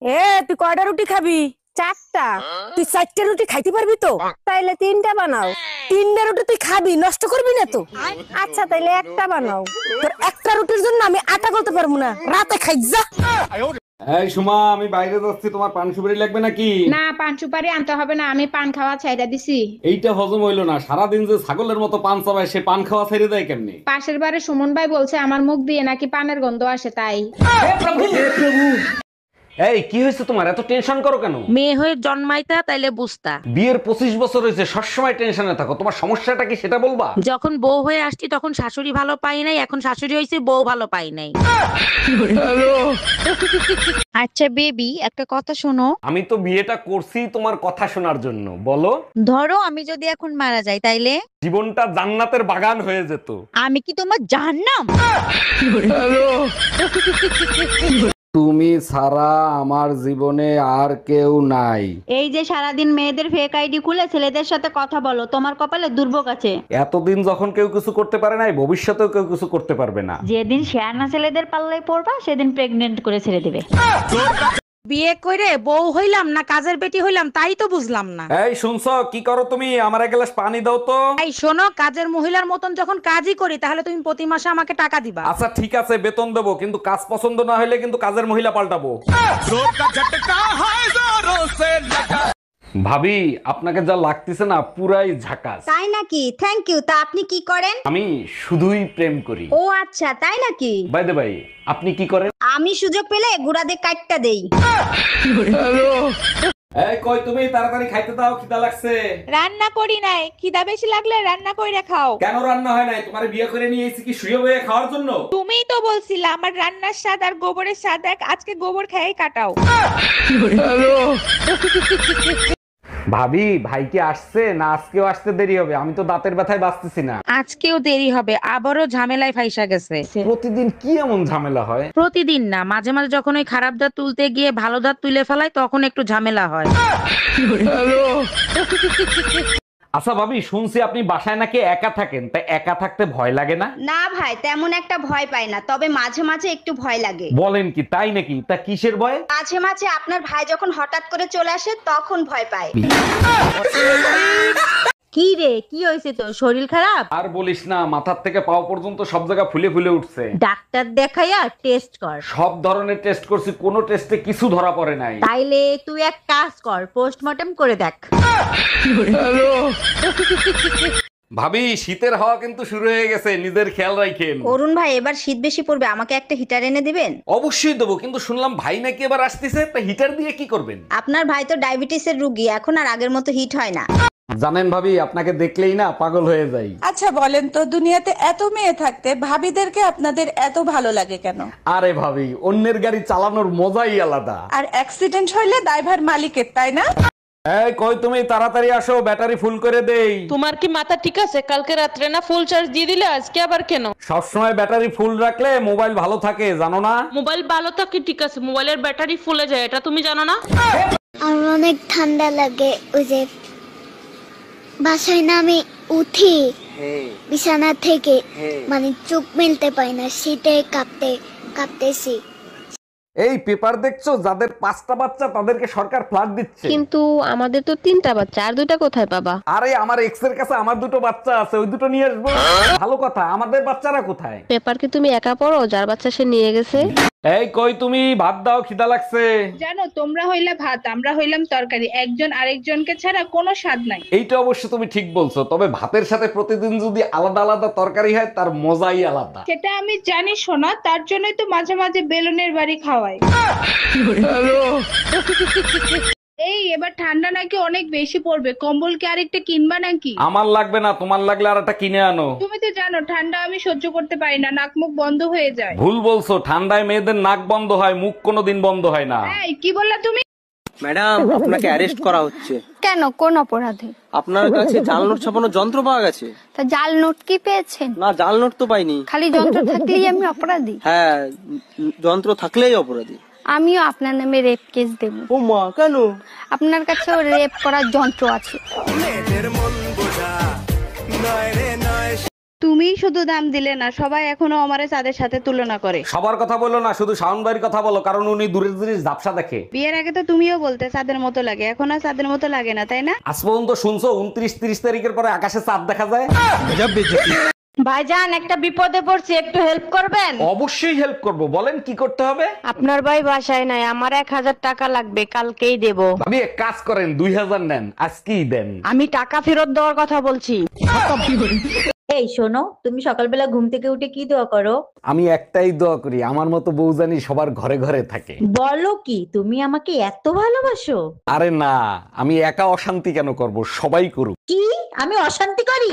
এ তুই কয়টা রুটি খাবি? চারটা। তুই চারটা রুটি খাইতে পারবি তো? তাইলে তিনটা বানাও। তিনটা রুটি তুই খাবি, নষ্ট করবি না তো? আচ্ছা তাইলে একটা বানাও। তোর একটা রুটির জন্য আমি আটা করতে পারবো না, রাতে খাই যা। এই সুমা, আমি বাইরে যাচ্ছি, তোমার পান সুপারি লাগবে নাকি? না, পান সুপারি আনতে হবে না, আমি পান খাওয়া ছাইড়া দিছি। এইটা হজম হইলো না, সারাদিন যে ছাগলের মতো পান চাবায়, সে পান খাওয়া ছেড়ে দেয় কেমনি? পাশের বাড়ি সুমন ভাই বলছে আমার মুখ দিয়ে নাকি পানের গন্ধ আসে, তাই। এই কি হয়েছে তোমার, এত টেনশন করো কেন? মেয়ে হয়ে জন্মাইতা তাইলে বুঝতা। বিয়ের 25 বছর হয়েছে, সবসময় টেনশনে থাকো, তোমার সমস্যাটা কি সেটা বলবা? যখন বউ হয়ে আসছি তখন শাশুড়ি ভালো পাই নাই, এখন শাশুড়ি হয়েছে বউ ভালো পাই নাই। আচ্ছা বেবি, একটা কথা শোনো। আমি তো বিয়েটা করছি তোমার কথা শোনার জন্য, বলো। ধরো আমি যদি এখন মারা যাই তাইলে জীবনটা জান্নাতের বাগান হয়ে যেত। আমি কি তোমার জাহান্নাম? তুমি ছাড়া আমার জীবনে আর কেউ নাই। এই যে সারাদিন মেয়েদের ফেক আইডি খুলে ছেলেদের সাথে কথা বলো, তোমার কপালে দুর্ভোগ আছে। এতদিন যখন কেউ কিছু করতে পারে নাই, ভবিষ্যতেও কেউ কিছু করতে পারবে না। যেদিন শেয়ানা ছেলেদের পাল্লায় পড়বা সেদিন প্রেগনেন্ট করে ছেড়ে দেবে। বিয়ে করে বউ হইলাম না কাজের বেটি হইলাম তাই তো বুঝলাম না। এই শুনছো, কি করো তুমি? আমার এক গ্লাস পানি দাও তো। এই শোনো, কাজের মহিলার মতন যখন কাজই করি তাহলে তুমি প্রতি মাসে আমাকে টাকা দিবা। আচ্ছা ঠিক আছে, বেতন দেবো, কিন্তু কাজ পছন্দ না হলে কিন্তু কাজের মহিলা পাল্টাবো। ভাবি, আপনাকে যা লাগতেছে না পুরাই ঝাকাস। তাই নাকি? Thank you. তা আপনি কি করেন? আমি শুধুই প্রেম করি। ও আচ্ছা, তাই নাকি? বাই দ্য বাই, আপনি কি করেন? আমি সুযোগ পেলে গুড়াতে কাটটা দেই। এই কই তুমি, তাড়াতাড়ি খাইতে দাও, খিদা লাগছে। রান্না করি নাই, খিদা বেশি লাগলে রান্না কইরা খাও। কেন রান্না হয় নাই? তোমার বিয়ে করে নিয়ে এসেছি কি শুয়ে বয়ে খাওয়ার জন্য? তুমিই তো বলছিলা আমার রান্নার স্বাদ আর গোবরের স্বাদ এক, আজকে গোবর খেয়েই কাটাও। ভাবি, ভাই কি আসছে না আজকেও আসতে দেরি হবে? আমি তো দাঁতের ব্যথায় বাঁচতেছি না। আজকেও দেরি হবে, আবারও ঝামেলায় ফাইসা গেছে। প্রতিদিন কি এমন ঝামেলা হয়? প্রতিদিন না, মাঝে মাঝে যখন ওই খারাপ দাঁত তুলতে গিয়ে ভালো দাঁত তুলে ফেলায় তখন একটু ঝামেলা হয়। আচ্ছা ভাবি, শুনছি আপনি বাসায় নাকি একা থাকেন, তাই একা থাকতে ভয় লাগে না? না ভাই, তেমন একটা ভয় পাই না, তবে মাঝে মাঝে একটু ভয় লাগে। বলেন কি, তাই নাকি? তা কিসের ভয়? মাঝে মাঝে আপনার ভাই যখন হঠাৎ করে চলে আসে তখন ভয় পায়। কি রে, কি হয়েছে তোর? শরীর খারাপ? আর বলিস না, মাথার থেকে পাও পর্যন্ত সব জায়গা ফুলে ফুলে উঠছে। ডাক্তার দেখাইয়া টেস্ট কর। সব ধরনের টেস্ট করছি, কোনো টেস্টে কিছু ধরা পড়ে নাই। তাইলে তুই এক কাজ কর, পোস্টমর্টম করে দেখ। ভাবি, শীতের হাওয়া কিন্তু শুরু হয়ে গেছে, নিজের খেয়াল রাখেন। অরুণ ভাই, এবার শীত বেশি পড়বে, আমাকে একটা হিটার এনে দিবেন? অবশ্যই দেবো, কিন্তু শুনলাম ভাই নাকি এবার আসতেছে, তা হিটার দিয়ে কি করবেন? আপনার ভাই তো ডায়াবেটিসের রোগী, এখন আর আগের মতো হিট হয় না। জানেন ভাবি, আপনাকে দেখলেই না পাগল হয়ে যাই। আচ্ছা বলেন তো, দুনিয়াতে এত মেয়ে থাকতে ভাবিদেরকে আপনাদের এত ভালো লাগে কেন? আরে ভাবি, অন্যের গাড়ি চালানোর মজাই আলাদা। আর অ্যাক্সিডেন্ট হইলে দায়ভার মালিকের, তাই না? এই কই তুমি, তাড়াতাড়ি আসো, ব্যাটারি ফুল করে দেই। তোমার কি মাথা ঠিক আছে? কালকে রাত্রে না ফুল চার্জ দিয়ে দিলে, আজকে আবার কেন? সবসময় ব্যাটারি ফুল রাখলে মোবাইল ভালো থাকে, জানো না? মোবাইল ভালো থাকে ঠিক আছে, মোবাইলের ব্যাটারি ফুলে যায়, এটা তুমি জানো না? আমার অনেক ঠান্ডা লাগে, ওই যে বাসায় না আমি উঠি বিছানা থেকে, মানে চোখ মেলতে পারি না, শীতে কাঁপতেছি। এই পেপার দেখছো, যাদের 5টা বাচ্চা তাদেরকে সরকার ফ্ল্যাট দিচ্ছে। কিন্তু আমাদের তো 3টা বাচ্চা, আর 2টা কোথায় পাবা? আরে আমার এক্স এর কাছে আমার 2টো বাচ্চা আছে, ওই 2টো নিয়ে আসবো। ভালো কথা, আমাদের বাচ্চারা কোথায়? পেপার কি তুমি একা পড়ো? যার বাচ্চা সে নিয়ে গেছে। এই কই তুমি, ভাত দাও, খিদা লাগছে। জানো, তোমরা হইলা ভাত, আমরা হইলাম তরকারি, একজন আরেকজনকে ছাড়া কোনো স্বাদ নাই। এইটা অবশ্য তুমি ঠিক বলছো, তবে ভাতের সাথে প্রতিদিন যদি আলাদা আলাদা তরকারি হয় তার মজাই আলাদা। সেটা আমি জানি শোনা, তার জন্যই তো মাঝে মাঝে বেলুনের বাড়ি খাওয়াই। এই এবার ঠান্ডা নাকি অনেক বেশি পড়বে, কম্বল কি আরেকটা কিনবা নাকি? আমার লাগবে না, তোমার লাগলে আর একটা কিনে আনো। তুমি তো জানো ঠান্ডা আমি সহ্য করতে পারি না, নাক মুখ বন্ধ হয়ে যায়। ভুল বলছো, ঠান্ডায় মেয়েদের নাক বন্ধ হয়, মুখ কোনোদিন বন্ধ হয় না। এই কি বললা তুমি? ম্যাডাম, আপনাকে অ্যারেস্ট করা হচ্ছে। কেন, কোন অপরাধে? আপনার কাছে জাল নোট ছাপানোর যন্ত্র পাওয়া গেছে। তা জাল নোট কি পেয়েছেন? না, জাল নোট তো পাইনি। খালি যন্ত্র থাকলেই আমি অপরাধী? হ্যাঁ, যন্ত্র থাকলেই অপরাধী। আমিও আপনার নামে রেপ কেস দেব। ও মা, কেন? আপনার কাছেও রেপ করার যন্ত্র আছে। তুমিই শুধু দাম দিলে না, সবাই এখনো আমারে চাঁদের সাথে তুলনা করে। সবার কথা বলো না, শুধু শাওন ভাইয়ের কথা বলো, কারণ উনি দূরের জিনিস ঝাপসা দেখে। বিয়ের আগে তো তুমিও বলতে চাঁদের মতো লাগে, এখন আর চাঁদের মতো লাগে না, তাই না? আজ পর্যন্ত শুনছো 29-30 তারিখের পরে আকাশে চাঁদ দেখা যায়? ভাইজান একটা বিপদে পড়ছি, একটু হেল্প করবেন? অবশ্যই হেল্প করব, বলেন কি করতে হবে। আপনার ভাই বাসায় নাই, আমার 1000 টাকা লাগবে, কালকেই দেব। ভাবি এক কাজ করেন, 2000 নেন, আজকেই দেন। আমি টাকা ফেরত দেওয়ার কথা বলছি। এই শোনো, তুমি সকালবেলা ঘুম থেকে উঠে কি দোয়া করো? আমি একটাই দোয়া করি, আমার মতো বউ জানি সবার ঘরে ঘরে থাকে। বলো কি, তুমি আমাকে এত ভালোবাসো? আরে না, আমি একা অশান্তি কেন করব, সবাই করুক। কি আমি অশান্তি করি?